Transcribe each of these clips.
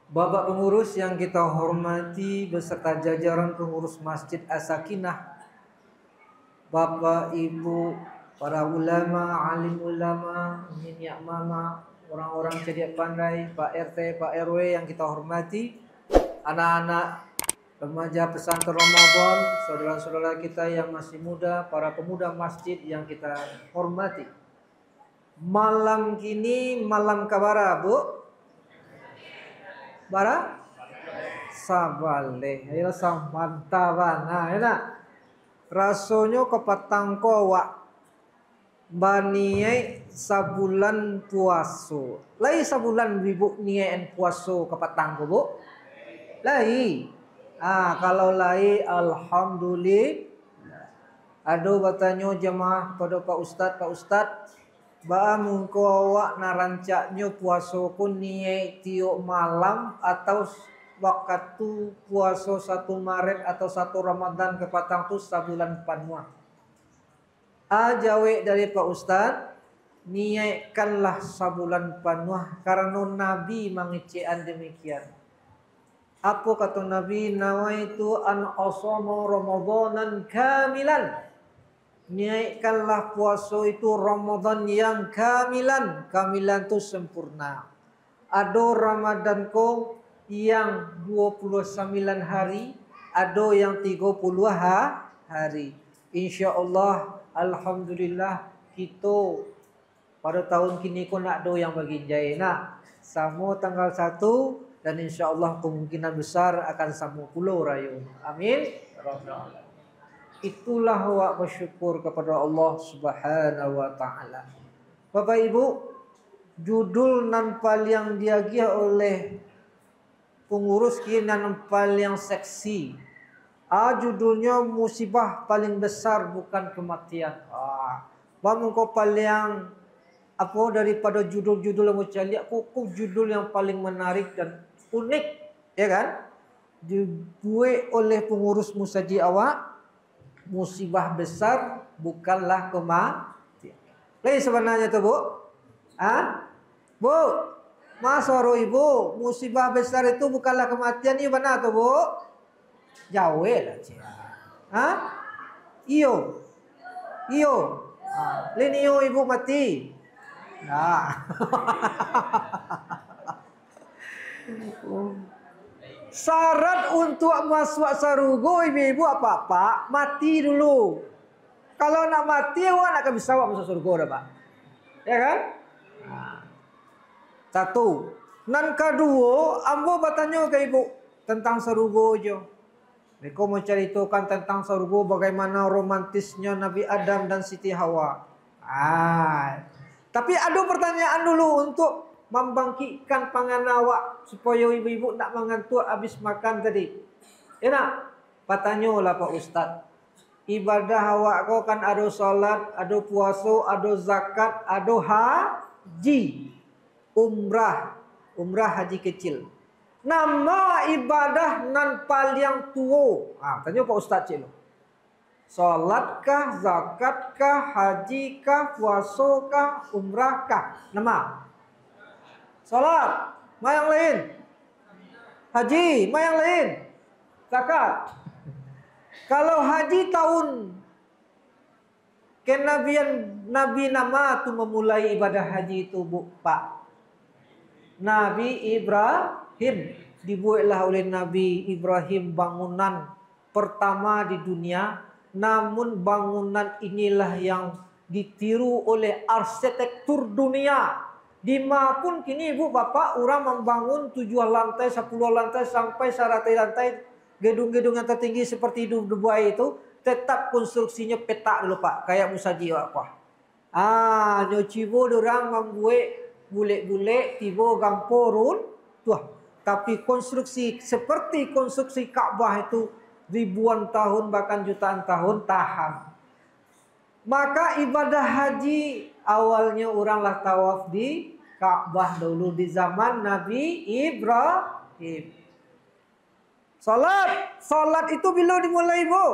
Bapak pengurus yang kita hormati beserta jajaran pengurus Masjid As-Sakinah, Bapak, Ibu, para ulama, alim ulama, minyak mama, orang-orang cerdik pandai, Pak RT, Pak RW yang kita hormati, anak-anak remaja pesantren Ramadan, saudara-saudara kita yang masih muda, para pemuda masjid yang kita hormati. Malam kini malam kabara, Bu? Bara? Sabale, ayo samantaban. Nah, enak. Rasonyo kepatang wak baniai sabulan puaso. Lai sabulan ibu nien puaso kepatang ko, Bu? Lai. Kalau lai alhamdulillah. Ado batanyo jemaah pada Pak Ustad, ba mungko awak narancaknyo puaso kun niai tiok malam atau waktu puaso 1 Maret atau 1 Ramadan kepatang tu sabulan panuah. Jawe dari Pak Ustad, niaikanlah sabulan panuah karena Nabi mengecean demikian. Apa kata Nabi? Nawaitu an asama Ramadanan kamilan. Niaikanlah puasa itu Ramadan yang kamilan. Kamilan itu sempurna. Ada Ramadan ko yang 29 hari, ada yang 30 hari. Insya Allah, alhamdulillah kita pada tahun kini ko nak do yang bagi jaya nak. Samo tanggal 1 dan insya Allah kemungkinan besar akan samo pulau rayu. Amin. Itulah awak bersyukur kepada Allah Subhanahu wa taala. Bapak Ibu, judul nan paling diagih oleh pengurus kini nan paling seksi. Judulnya musibah paling besar bukan kematian. Bang kau paling apa daripada judul-judul yang macam aku judul yang paling menarik dan unik, ya kan? Dibuat oleh pengurus musaji awak. Musibah besar bukanlah kematian. Lain sebenarnya tu, Bu? Bu, masoro Ibu, musibah besar itu bukanlah kematian, ini benar tu, Bu? Jauh lah, Cik. Iyo. Lain iyo Ibu mati. Nah. Syarat untuk masuk sarugo ibu-ibu apa-apa mati dulu. Kalau nak mati awak nak bisa masuk surga dah, Pak. Ya kan? Satu. Nan kedua, ambo bertanya ke ibu tentang sarugo jo. Mereka mau ceritakan tentang sarugo bagaimana romantisnya Nabi Adam dan Siti Hawa. Tapi ada pertanyaan dulu untuk membangkitkan pangan awak supaya ibu-ibu tak mengantuk habis makan tadi. Ya nak? Patanyolah Pak Ustad. Ibadah awak kau kan ada salat, ada puasa, ada zakat, ada haji. Umrah haji kecil. Nama ibadah nan paling tua. Tanya Pak Ustad cik lo. Salatkah, zakatkah, hajikah, puasakah, umrahkah? Nama salat, ma yang lain. Haji, ma yang lain. Zakat. Kalau haji tahun kenabian Nabi nama tu memulai ibadah haji itu, Bu, Pak. Nabi Ibrahim dibuatlah oleh Nabi Ibrahim bangunan pertama di dunia. Namun bangunan inilah yang ditiru oleh arsitektur dunia. Di pun kini ibu bapak orang membangun 7 lantai, 10 lantai sampai 100 lantai gedung-gedung yang tertinggi seperti di Dubai itu tetap konstruksinya petak dulu Pak, kayak musaji apa. Nyocibo orang membuat bulet-bulet tiba gampurun tuh. Tapi konstruksi seperti konstruksi Ka'bah itu ribuan tahun bahkan jutaan tahun tahan. Maka ibadah haji awalnya oranglah tawaf di Ka'bah dulu di zaman Nabi Ibrahim. Salat itu bila dimulai, Bu?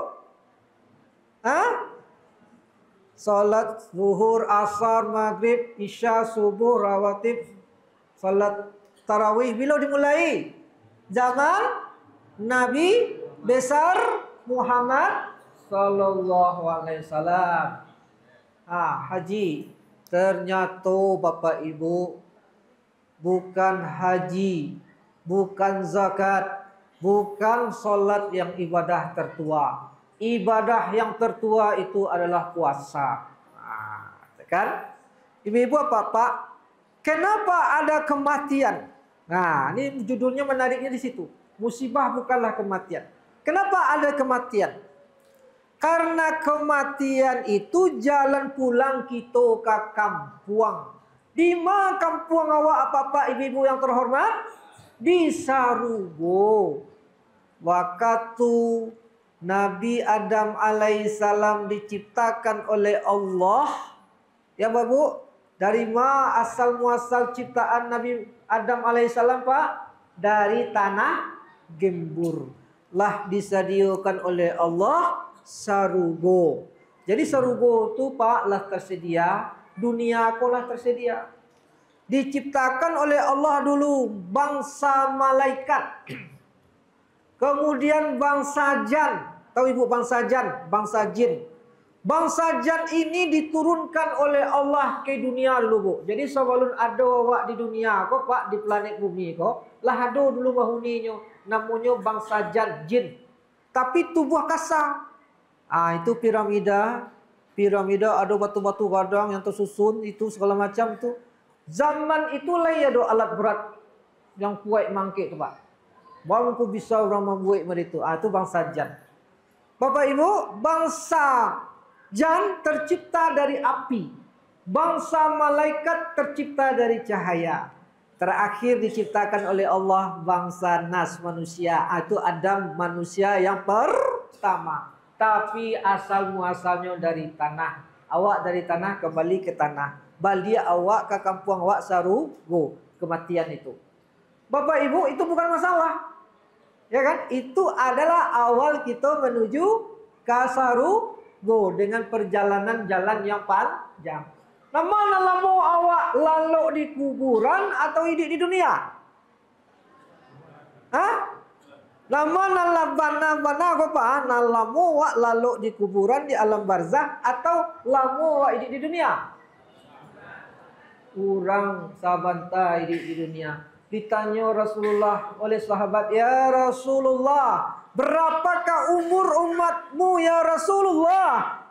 Salat zuhur, asar, maghrib, isya, subuh, rawatib, salat tarawih bila dimulai? zaman Nabi besar Muhammad sallallahu alaihi wasallam. Haji. Ternyata Bapak Ibu, bukan haji, bukan zakat, bukan solat yang ibadah tertua. Ibadah yang tertua itu adalah puasa. Kan? Ibu-ibu, Bapak, kenapa ada kematian? Nah, ini judulnya menariknya di situ. Musibah bukanlah kematian. Kenapa ada kematian? Karena kematian itu jalan pulang kita ke kampung. Di mana kampung awak, Bapak Ibu yang terhormat? Di Sarugo. Waktu Nabi Adam alaihissalam diciptakan oleh Allah. Ya Bapak, dari mana asal muasal ciptaan Nabi Adam alaihissalam, Pak? Dari tanah gembur. Lah disediakan oleh Allah Sarugo. Jadi Sarugo itu, Pak, lah tersedia. Dunia aku lah tersedia. Diciptakan oleh Allah dulu bangsa malaikat. Kemudian bangsa jan. Tahu Ibu bangsa jan? Bangsa jin. Bangsa jan ini diturunkan oleh Allah ke dunia dulu, Bu. Jadi sebelum ada awak di dunia kok, Pak, di planet bumi kok, lah ada dulu mahuninya. Namanya bangsa jan, jin. Tapi tubuh kasar. Itu piramida. Piramida ada batu-batu gadang yang tersusun, itu segala macam tuh. Zaman itulah ya ada alat berat yang kuat mangkik, Pak. Baru ku bisa orang membuat itu. Itu bangsa jan. Bapak Ibu, bangsa jan tercipta dari api. Bangsa malaikat tercipta dari cahaya. Terakhir diciptakan oleh Allah bangsa nas, manusia. Itu Adam, manusia yang pertama. Tapi asal muasalnya dari tanah. Awak dari tanah kembali ke tanah. Balia awak ke kampung awak Sarugo. Kematian itu. Bapak Ibu, itu bukan masalah. Ya kan? Itu adalah awal kita menuju ke Sarugo dengan perjalanan jalan yang panjang. Nah, mana lama awak lalu di kuburan atau hidup di dunia? Nah, mana labana kok, Pak? Nah, lama awak lalu di kuburan di alam barzah atau lama awak hidup di dunia? Kurang sabanta hidup di dunia. Ditanya Rasulullah oleh sahabat, "Ya Rasulullah, berapakah umur umatmu ya Rasulullah?"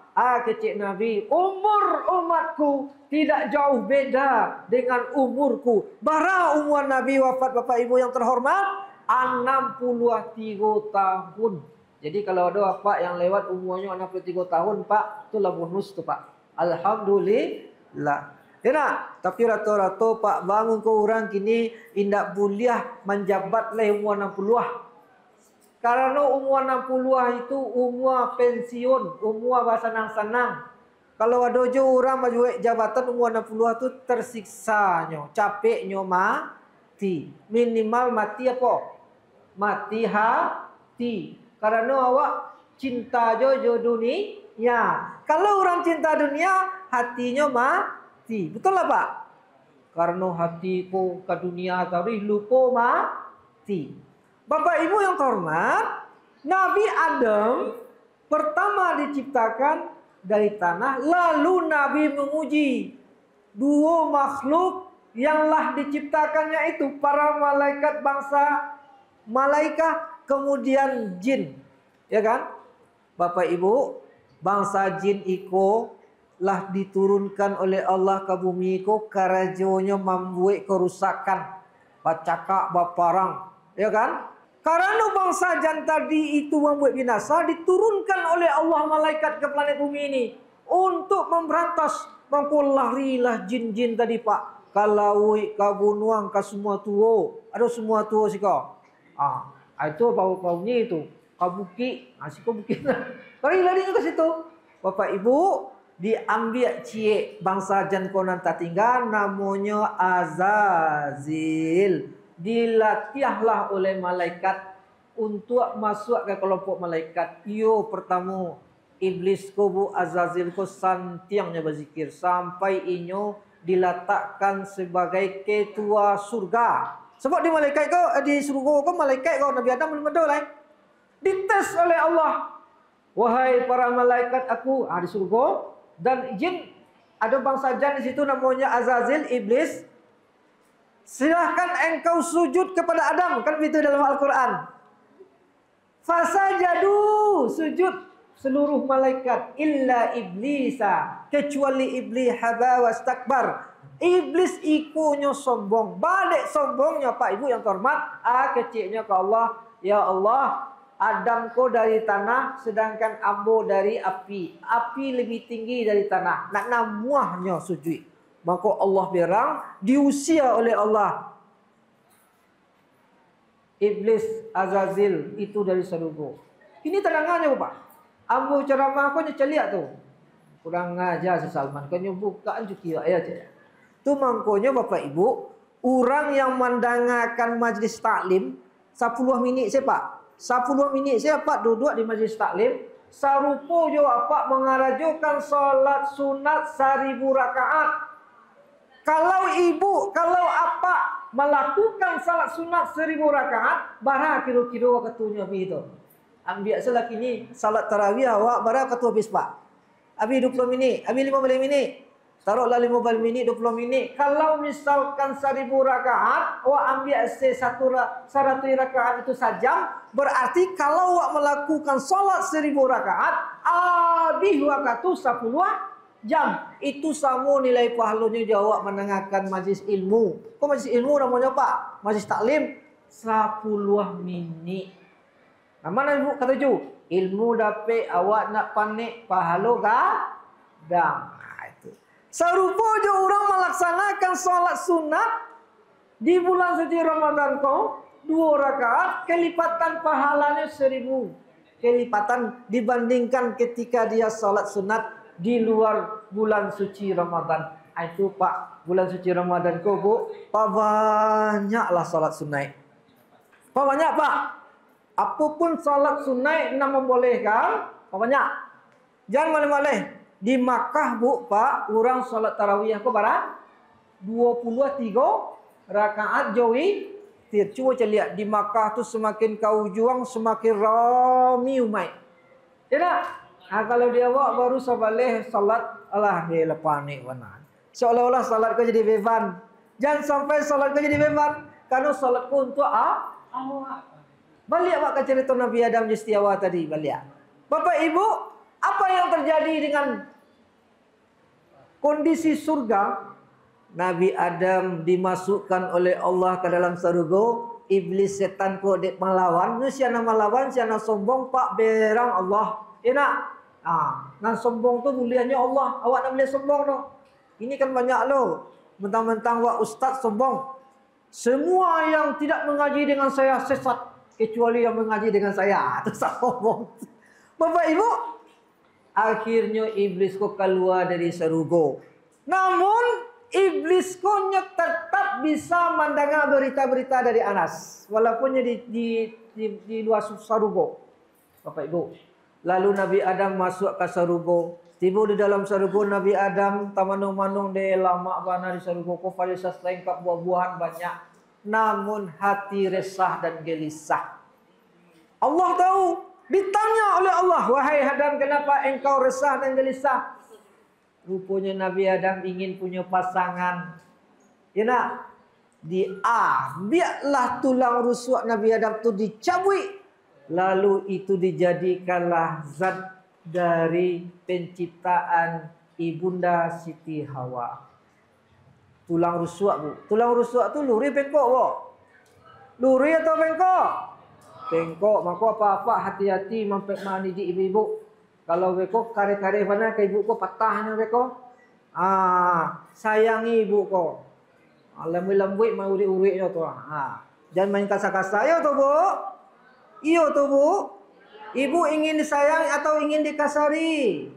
Kecik Nabi, "Umur umatku tidak jauh beda dengan umurku." Bara umur Nabi wafat, Bapak Ibu yang terhormat, 63 tahun. Jadi kalau ada Bapak yang lewat umurnya 63 tahun, Pak, itulah bonus tuh, Pak. Alhamdulillah. Ya, tapi rata-rata Pak bangun ke orang kini indak buliah menjabat le umur 60-ah. Karena umur 60-ah itu umur pensiun, umur bersenang-senang. Kalau ada je orang maju jabatan umur 60-ah itu tersiksanya, capeknya mati. Minimal mati apa? Mati hati. Karena awak cinta jo dunia. Kalau orang cinta dunia, hatinya mati. Betul lah, Pak? Karena hatiku ke dunia tadi lupa mati. Bapak Ibu yang terhormat, Nabi Adam pertama diciptakan dari tanah, lalu Nabi menguji dua makhluk yanglah diciptakannya itu para malaikat bangsa malaikat, kemudian jin. Ya kan? Bapak Ibu, bangsa jin iko lah diturunkan oleh Allah ke bumi iko karajonya membuat kerusakan, bacakak baparang, ya kan? Karena bangsa jan tadi itu membuat binasa, diturunkan oleh Allah malaikat ke planet bumi ini untuk memberantas, larilah jin-jin tadi, Pak. Kalau kabunuang ke semua tua, ada semua tua sih kau. Itu bau-baunya itu. Kabuki, sih kau buki. Lari ke situ. Bapak Ibu, diambil cie bangsa jan konan tinggal namanya Azazil. Dilatihlah oleh malaikat untuk masuk ke kelompok malaikat. Iyo pertama iblis ko bu Azazil ko santiangnya berzikir sampai inyo diletakkan sebagai ketua surga. Sebab di malaikat kau, di surga kau malaikat kau Nabi Adam belum ada lah. Dites oleh Allah. Wahai para malaikat aku, di surga dan jin, ada bangsa jin di situ namanya Azazil, iblis. Silahkan engkau sujud kepada Adam, kan begitu dalam Al-Quran. Fasajadu, sujud seluruh malaikat illa iblisa, kecuali iblis haba wastakbar. Iblis ikunya sombong, balik sombongnya Pak Ibu yang terhormat, kecilnya ke Allah, ya Allah, Adam ko dari tanah, sedangkan ambo dari api. Api lebih tinggi dari tanah. Nak namuahnya sujud. Maka Allah berang, diusia oleh Allah. Iblis Azazil itu dari surga. Ini tenangannya Pak. Ambo ceramah kau nyeceliak tu. Kurang ajar si Salman. Kau bukaan cuki ayat je. Tu mangkonya Bapak Ibu, orang yang mendengarkan majlis taklim 10 minit saya Pak. 10 minit saya Pak duduk di majlis taklim, sarupo jo apa mengarajukan salat sunat 1000 rakaat. Kalau apa melakukan salat sunat 1000 rakaat, bara kira-kira waktunya begitu. Ambil salat ini salat tarawih awak bara waktu habis Pak. Habis 20 minit, habis 15 minit. Taruhlah 15 minit, 20 minit. Kalau misalkan 1000 rakaat, awak ambil satu rakaat itu sajam, berarti kalau awak melakukan solat 1000 rakaat, habis waktu 10 jam. Itu sama nilai pahalanya jawab mendengarkan majlis ilmu. Kok majlis ilmu namanya Pak? Majlis taklim 10 minit. Nah, mana ibu kata ju? Ilmu dapat awak nak panik pahala gadang. Serupa je orang melaksanakan solat sunat di bulan suci Ramadan kau 2 rakaat, kelipatan pahalanya 1000 kelipatan dibandingkan ketika dia solat sunat di luar bulan suci Ramadan. Itu Pak, bulan suci Ramadan kau Bu, Pak banyaklah solat sunat. Pak banyak Pak. Apapun solat sunat nak membolehkan, Pak banyak. Jangan malih-malih. Di Makkah Bu Pak, orang salat tarawih aku barang 23 rakaat jawi. Cuba lihat di Makkah tu semakin kau juang semakin ramai umat. Tidak? Kalau dia buat baru sabaleh salat, alah dia lepas ni benar. Seolah-olah salat kau jadi beban. Jangan sampai salat kau jadi beban. Karena salat kau untuk awak. Balik Pak ke cerita Nabi Adam Jistiawa tadi, balik. Bapak Ibu, apa yang terjadi dengan kondisi surga? Nabi Adam dimasukkan oleh Allah ke dalam surga. Iblis setan ko dek melawan. Siana melawan, siana sombong Pak berang Allah. Enak. Nan sombong tu mulianya Allah. Awak nak boleh sombong tu. Ini kan banyak lo. Mentang-mentang wak ustaz sombong. Semua yang tidak mengaji dengan saya sesat. Kecuali yang mengaji dengan saya. Itu sombong. Bapak Ibu, akhirnya iblis kau keluar dari surga. Namun iblis kau tetap bisa mendengar berita-berita dari Anas, walaupunnya di luar surga. Bapak Ibu, lalu Nabi Adam masuk ke surga. Tiba di dalam surga Nabi Adam, tamanung-manung dia lama bana di surga. Kau fasilitas lengkap, buah-buahan banyak. Namun hati resah dan gelisah. Allah tahu. Ditanya oleh Allah, wahai Adam, kenapa engkau resah dan gelisah? Rupanya Nabi Adam ingin punya pasangan. Ya nak? Biarlah tulang rusuk Nabi Adam itu dicabui. Lalu itu dijadikanlah zat dari penciptaan Ibunda Siti Hawa. Tulang rusuk Bu. Tulang rusuk itu luri bengkok Bu. Luri atau bengkok? Bengkok, maka apa-apa hati-hati mampir mendidik ibu-ibu. Kalau beko kare-kare mana ke ibu ko patahnya beko. Sayangi ibu ko. Lembut-lembut mau uri-urinya tu. Jangan main kasar-kasar ya tu Bu. Iyo tu Bu. Ibu ingin disayangi atau ingin dikasari?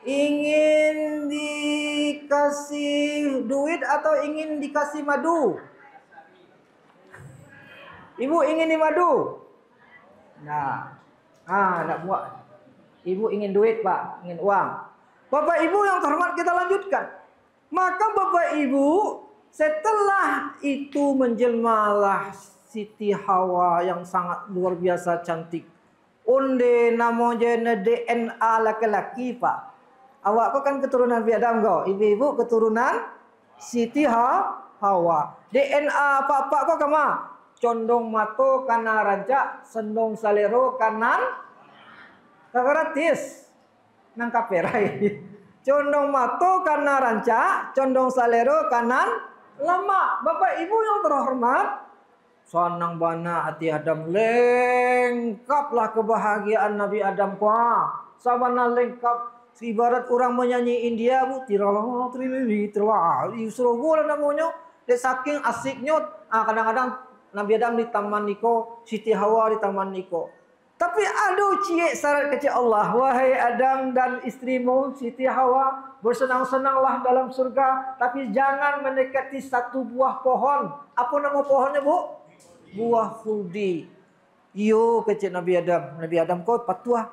Ingin dikasih duit atau ingin dikasih madu? Ibu ingin dimadu. Nah, nak buat. Ibu ingin duit Pak, ingin uang. Bapak Ibu yang terhormat, kita lanjutkan. Maka Bapak Ibu, Setelah itu menjelmalah Siti Hawa yang sangat luar biasa cantik. Onde namanya DNA laki-laki pak. Awak kau kan keturunan Nabi Adam kau. Ibu-ibu keturunan Siti Hawa. DNA apa-apa kau kama? Condong mato kana rancak, sendong salero kanan kagaratis. Nang kaperai. Condong mato kana rancak, condong salero kanan lama. Bapak Ibu yang terhormat, sanang bana hati Adam lengkaplah kebahagiaan Nabi Adam kuah. Sabana lengkap ibarat orang menyanyi India bu tiralah trilili tiralah isrogo lah namanya. Dek saking asiknya kadang-kadang Nabi Adam di taman niko, Siti Hawa di taman niko. Tapi aduh cie syarat kecil Allah, wahai Adam dan istrimu Siti Hawa, bersenang-senanglah dalam surga, tapi jangan mendekati satu buah pohon. Apa nama pohonnya bu? Buah khuldi. Iyo kecil Nabi Adam. Nabi Adam kau patuah.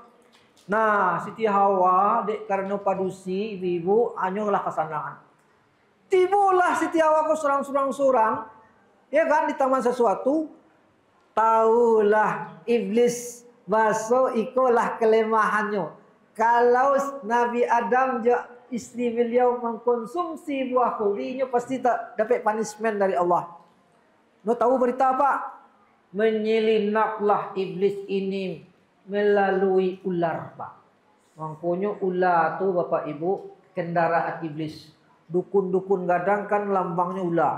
Nah Siti Hawa dek karena padusi ibu-ibu anyolah kesanangan. Tibulah Siti Hawa kau surang-surang, ya kan di taman sesuatu. Taulah iblis masuk ikolah kelemahannya. Kalau Nabi Adam dan istri beliau mengkonsumsi buah khuldinya pasti tak dapat punishment dari Allah. No tahu berita apa? Menyelinaplah iblis ini melalui ular pak. Makanya ular tu bapak ibu kendaraan iblis. Dukun-dukun gadang kan lambangnya ular.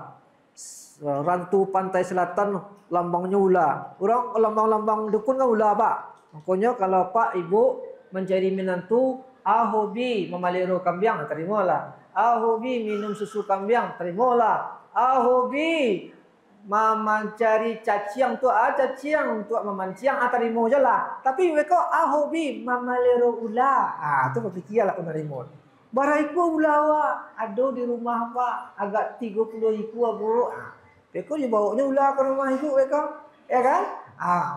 Rantu pantai selatan lambangnya ular. Orang lambang-lambang dukun kan ular pak. Makanya kalau pak ibu mencari menantu, ahobi memelihara kambing, terimalah. Ahobi minum susu kambing, terimalah. Ahobi mencari caciang tu caciang untuk memanciang terima je lah. Tapi mereka ahobi memelihara ular. Tu berfikirlah kau terima. Baraiku ulawa ada di rumah pak agak 30 iku buruk. Mereka dibawanya ular ke rumah ibu mereka, ya kan?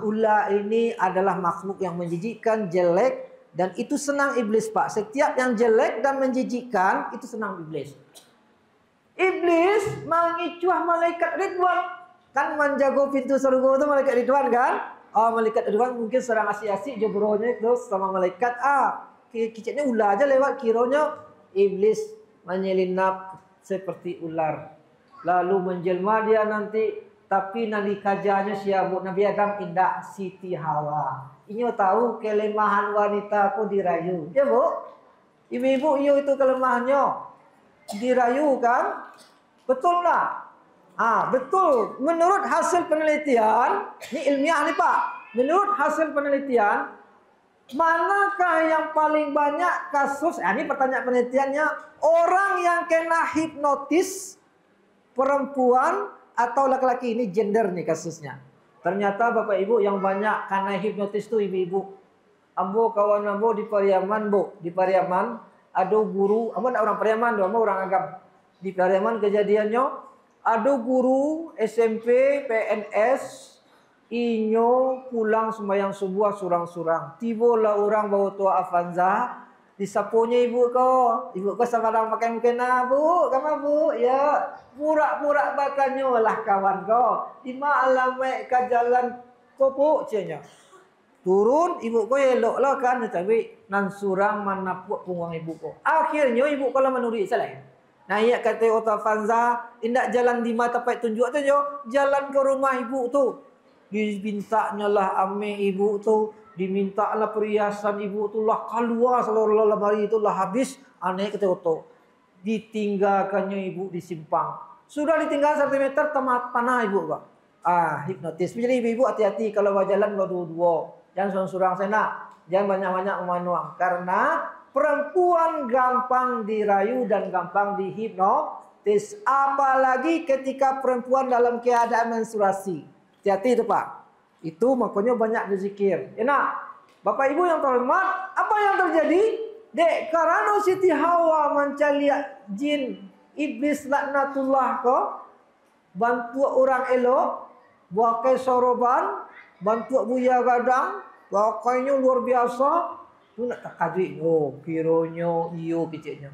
Ular ini adalah makhluk yang menjijikkan, jelek, dan itu senang iblis pak. Setiap yang jelek dan menjijikkan itu senang iblis. Iblis mengicuah malaikat Ridwan, kan menjaga pintu surga itu malaikat Ridwan kan? Malaikat Ridwan mungkin serang asik-asik jebronya itu sama malaikat. Kiciknya ular aja lewat, kiranya iblis menyelinap seperti ular. Lalu menjelma dia nanti, tapi nanti kajanya siapa Nabi Adam indah Siti Hawa. Ini tahu kelemahan wanita aku dirayu. Ya bu, ibu-ibu iyo itu kelemahannya dirayu kan? Betul lah. Betul. Menurut hasil penelitian, ini ilmiah nih pak. Menurut hasil penelitian, manakah yang paling banyak kasus? Ini pertanyaan penelitiannya, orang yang kena hipnotis perempuan atau laki-laki, ini gender nih kasusnya. Ternyata bapak ibu yang banyak karena hipnotis itu ibu-ibu. Ambo kawan ambo di Pariaman bu, di Pariaman ada guru, ambo nak orang Pariaman, ambo orang agam. Di Pariaman kejadiannya ada guru SMP PNS inyo pulang sembahyang subuh surang-surang. Tibalah orang bawa tua Avanza, disapunya ibu kau sekarang pakai mukena bu, kamu bu, ya pura-pura bakannya lah kawan kau. Di malam ke jalan kopo cianya. Turun ibu kau elok lah kan, tapi nan surang mana puak pungang ibu kau. Akhirnya ibu kau lah menuri selain. Nah iya kata Ota Fanza, indak jalan di mata pak tunjuk tu jo, jalan ke rumah ibu tu. Dimintanya lah ame ibu tu, diminta lah perhiasan ibu tu lah keluar seluruh lemari itu lah habis. Aneh kata Oto, ditinggalkannya ibu di simpang. Sudah ditinggal 1 meter temat panah ibu kak. Hipnotis. Jadi ibu hati-hati kalau berjalan berdua-dua, jangan surang sena, jangan banyak-banyak menuang karena perempuan gampang dirayu dan gampang dihipnotis. Apalagi ketika perempuan dalam keadaan menstruasi. Hati-hati itu pak. Itu makanya banyak berzikir. Enak. Bapak ibu yang terhormat, apa yang terjadi? Dek, karena Siti Hawa mencari jin iblis laknatullah ko, bantu orang elok, pakai soroban, bantu buya gadang, pakainya luar biasa. Tu nak tak kaji. Kironyo iyo keciknya.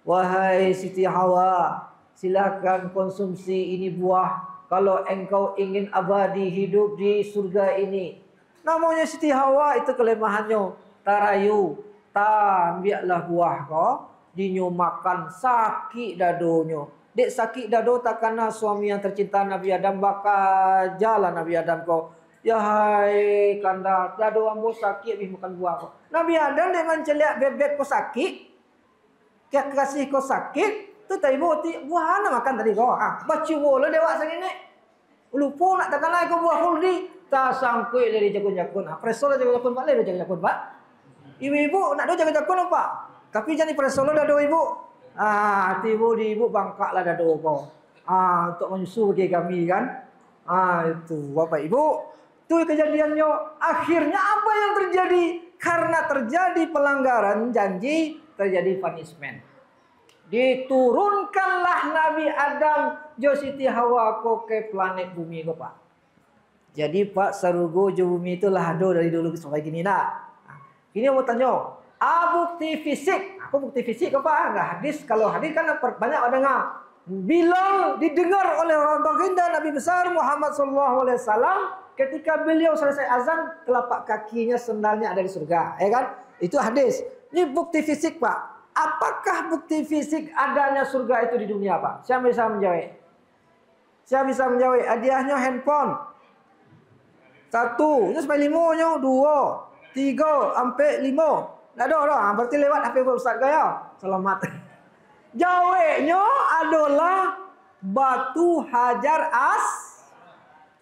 Wahai Siti Hawa, silakan konsumsi ini buah. Kalau engkau ingin abadi hidup di surga ini. Namanya Siti Hawa itu kelemahannya. Tarayu, ambillah buah kau. Dinyo makan sakit dadonya. Dek sakit dado tak kena suami yang tercinta Nabi Adam bakal jalan Nabi Adam kau. Ya hai kanda dado ambo sakit habis makan buah kau. Nabi Adam dek menceliak bebek kau sakit. Kek kasih kau sakit. Tu tak ibu buah mana makan tadi kau? Baca bola dewa sangat ni. Lupa nak tak kena kau buah huldi. Tak sangkut dari jakun-jakun. Presol jakun-jakun pak le jakun-jakun pak. Ibu-ibu nak do jakun-jakun apa? Tapi jangan presol dah do ibu. Ibu di ibu bangkaklah dah do kau. Untuk menyusu bagi kami kan. Itu Bapak Ibu. Tu kejadiannya. Akhirnya apa yang terjadi? Karena terjadi pelanggaran janji, terjadi punishment. Diturunkanlah Nabi Adam jo Siti Hawa ko ke planet bumi ko Pak. Jadi Pak sarugo jo bumi itu lah do dari dulu sampai gini nak. Ini mau tanya, bukti fisik. Aku bukti fisik ko Pak, enggak hadis. Kalau hadis kan banyak orang dengar. Bila didengar oleh orang baginda Nabi besar Muhammad SAW ketika beliau selesai azan, telapak kakinya sendalnya ada di surga, ya kan? Itu hadis. Ini bukti fisik Pak. Apakah bukti fisik adanya surga itu di dunia Pak? Siapa bisa menjawab? Siapa bisa menjawab? Hadiahnya handphone. 1, ini sampai 5 nya, 2, 3, sampai 5. Tak ada dah. Berarti lewat HP Ustaz kaya. Selamat. Jawabnya adalah batu hajar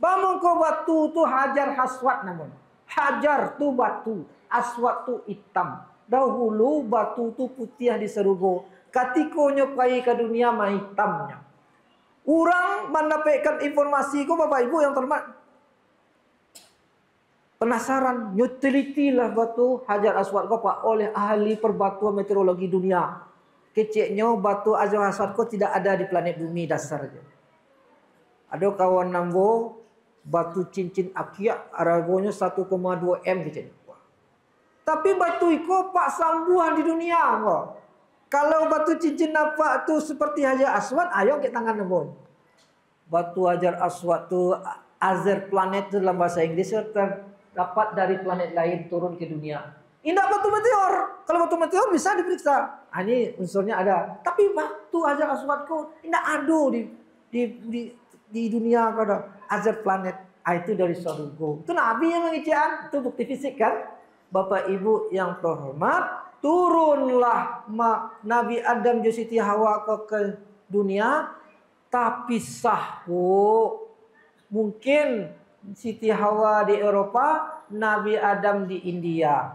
Bangun ko batu tu hajar aswad namun. Hajar tu batu, aswad tu hitam. Dahulu batu tu putih di serugo. Katikonya pai ke dunia mah hitamnya. Orang mendapatkan informasi ko Bapak Ibu yang terhormat. Penasaran, nyutelitilah batu hajar aswad ko Pak oleh ahli perbatuan meteorologi dunia. Keceknya batu hajar aswad ko tidak ada di planet bumi dasarnya. Ada kawan nambo batu cincin akiak harganya 1,2 M keceknya. Tapi batu itu Pak sambuhan di dunia kok. Kalau batu cincin apa tu seperti hajar aswad, ayo kita tangan nembon. Batu hajar aswad tu other planet tu dalam bahasa Inggris terdapat dari planet lain turun ke dunia. Indah batu meteor. Kalau batu meteor bisa diperiksa. Ini unsurnya ada. Tapi batu hajar aswad kok tidak ada di dunia kau ada other planet. Itu dari surga. Itu Nabi yang mengijaan. Itu bukti fisik kan? Bapak Ibu yang terhormat, turunlah Nabi Adam dan Siti Hawa ke dunia, tapi mungkin Siti Hawa di Eropa, Nabi Adam di India.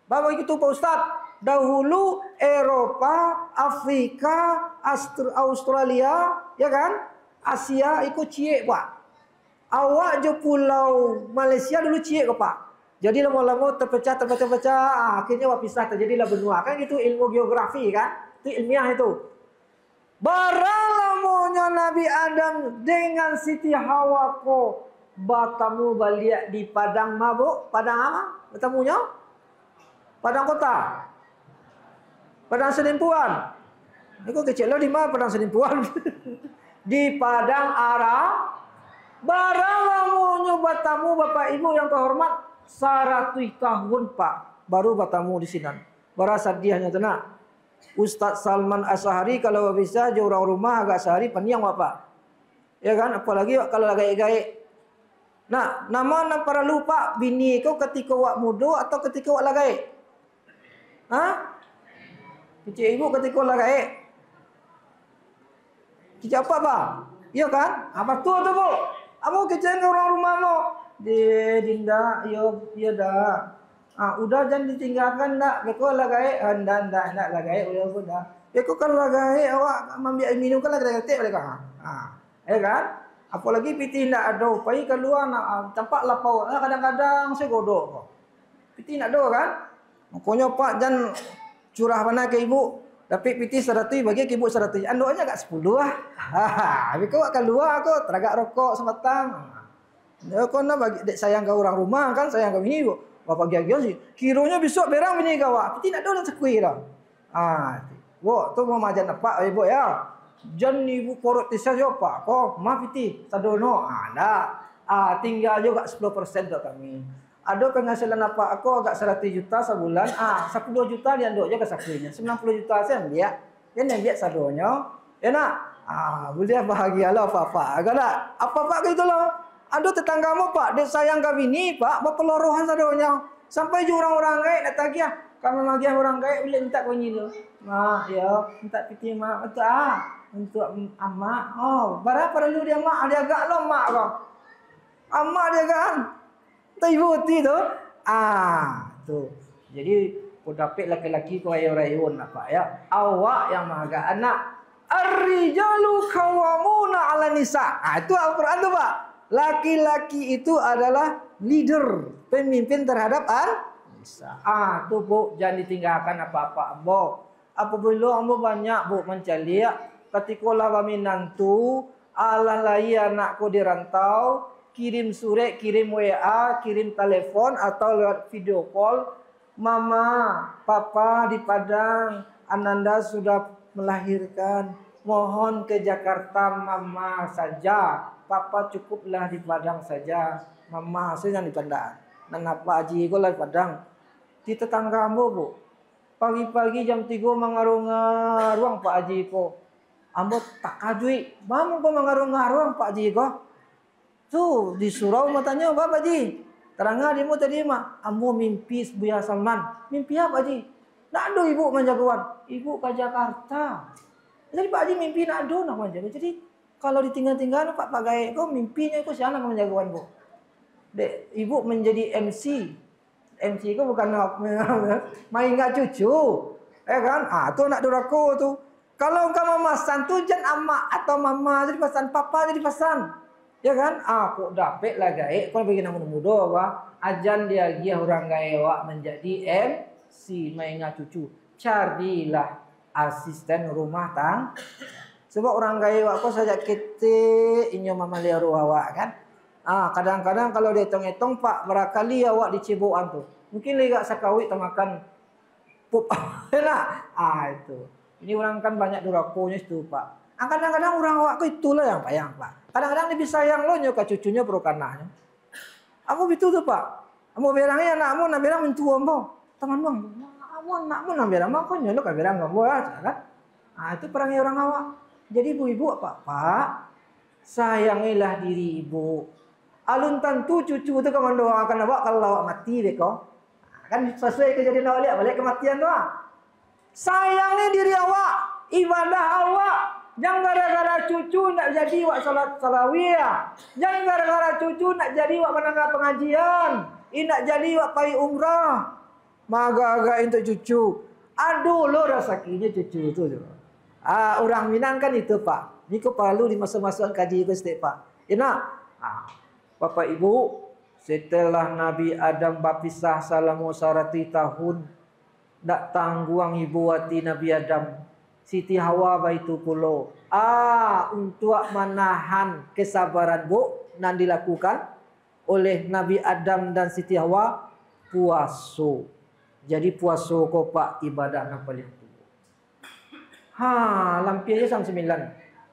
Bapak itu Pak Ustadz, dahulu Eropa, Afrika, Australia, ya kan? Asia ikut ciek Pak. Awak je pulau Malaysia dulu ciek ke Pak. Jadi lama-lama terpecah, akhirnya pisah, terjadilah benua. Kan itu ilmu geografi kan? Itu ilmiah itu. Barang lamanya Nabi Adam dengan Siti Hawa ko batamu balik di padang mabuk. Padang apa? Bertemunya? Padang kota. Padang Senimpuan. Itu kecil lah di mana Padang Senimpuan? Di padang Arab. Barang lamanya batamu Bapak Ibu yang terhormat. 100 tahun Pak baru bertemu di sini. Berasa diahnya tenang. Ustaz Salman Ashari kalau bisa je orang rumah agak sehari peniang Bapak. Ya kan? Apalagi kalau gaik-gaik. Nah, nama para lupa bini kau ketika wak muda atau ketika wak lagaik? Kecik ibu ketika wak lagaik. Kecik apa Pak? Iya kan? Apa tu Bu? Apa kecik orang rumah mo? Dinda, yo dah. Udah jangan ditinggalkan dak. Beko lagai, ndak lagai, udah. Beko kalau lagai awak ambil minum kan lagai ketik mereka. Ya kan? Apalagi piti ndak ada, pai keluar nak campak lapau. Kadang-kadang saya godok kok. Piti ndak ada kan? Makanya Pak jangan curah mana ke ibu. Tapi piti 100 bagi ke ibu 100. Andoanya agak 10 lah. Beko akan keluar aku teragak rokok sematang. Ya kau nak bagi sayang ke orang rumah kan, sayang ke bini bapak giang sih. Kironya besok berang bini kau, tapi nak ada sekui dah. Tu mau majan apa ibu ya? Jan ibu korot tisa jo pak, kok maaf iti sadono ada. Tinggal juga 10% untuk kami. Ada penghasilan apa aku agak 100 juta sebulan. 10 juta dia ndok je ke sakunya. 90 juta saya dia. Dia biak sadonya. Ya nak. Boleh bahagialah apa-apa. Agak tak? Apa-apa gitu loh. Ada tetanggamu pak, dia sayang kami ni pak, berpelorohan sadonya. Sampai je orang-orang gaya nak tagih. Kami magiah orang gaya boleh minta kau ni tu. Ya, minta piti mak. Untuk amak. Berapa dulu dia mak? Dia agak lo mak kau. Amak dia kan. Tak ibu ti tu. Tu. Jadi dapat laki-laki kau ayun-ayun apa ya. Awak yang maga anak. Ar-rijalu qawwamuna 'ala nisa. Itu Al-Qur'an tu Pak. Laki-laki itu adalah leader, pemimpin terhadap nisa. Tu Bu, jangan ditinggalkan apa-apa Ambo. Apabila Ambo banyak Bu mencari, ketika lah kami nantu, alah lai anakku di rantau, kirim surat, kirim WA, kirim telepon atau lewat video call. Mama, Papa di Padang, Ananda sudah melahirkan. Mohon ke Jakarta Mama saja. Papa cukuplah di Padang saja. Mama saya di Padang. Dan apa Haji ko lah di Padang. Di tetanggamu Bu. Pagi-pagi jam 3 mengaruang Pak Haji ko. Ambo tak kajui. Bang ko mengaruang Pak Haji ko. Tuh di surau matanya Bapak Haji. Terangga dia tadi mak. Ambo mimpi Buya Salman. Mimpi apa Haji? Nak ada ibu menjagoan. Ibu ke Jakarta. Jadi Pak Haji mimpi nak ada nak menjaga. Jadi kalau ditinggal-tinggal Pak Gaya kau mimpinya kau siapa nak menjagoan Bu? Dek, ibu menjadi MC. MC kau bukan main nggak cucu. Kan? Tu nak duraku tu. Kalau engkau memasan tu jangan amak atau mama jadi pesan, papa jadi pesan. Ya kan? Aku dapat lah Gaya. Kau bagi nama muda apa? Ajan dia dia orang Gaya wak menjadi MC main nggak cucu. Carilah asisten rumah tangga. Sebab orang gaya aku saja kita inyo mama liaru awak kan. Kadang-kadang kalau dia hitung-hitung Pak berakali awak dicibukan tu. Mungkin lega sakawit temakan pup. Enak. Itu. Ini orang kan banyak durakonya itu Pak. Kadang-kadang orang awak ku itulah yang payang Pak. Kadang-kadang lebih sayang lo nyoka cucunya perukanahnya. Aku betul tu Pak. Kamu berangnya anakmu nak berang mentua ambo. Teman bang. Anakmu nak berang kau nyolok ka berang ambo kan. Itu perangnya orang awak. Jadi ibu-ibu apa? Pak, sayangilah diri ibu. Alun tentu cucu itu kamu doakan awak kalau awak mati deh kau. Kan sesuai kejadian awak lihat balik kematian tu. Sayangi diri awak, ibadah awak. Jangan gara-gara cucu nak jadi awak salat salawiyah. Jangan gara-gara cucu nak jadi awak menengah pengajian. Nak jadi awak pai umrah. Maga-aga untuk cucu. Aduh lo rasakinya cucu itu. Orang Minang kan itu Pak. Ini kau perlu di masa-masa kaji itu setiap Pak. Enak. Bapak Ibu, setelah Nabi Adam berpisah salamu sarati tahun, tak tangguang ibu hati Nabi Adam. Siti Hawa baitu pulau. Untuk menahan kesabaran Bu, dan dilakukan oleh Nabi Adam dan Siti Hawa puasa. Jadi puasa kau Pak ibadah yang paling lampi aja jam 9.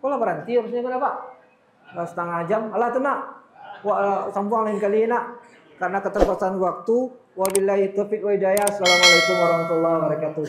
Kalau berhenti harusnya berapa? Setengah jam. Alah tu nak. Sambung lain kali nak. Karena keterbatasan waktu. Wabillahi taufiq wa hidayah. Assalamualaikum warahmatullahi wabarakatuh.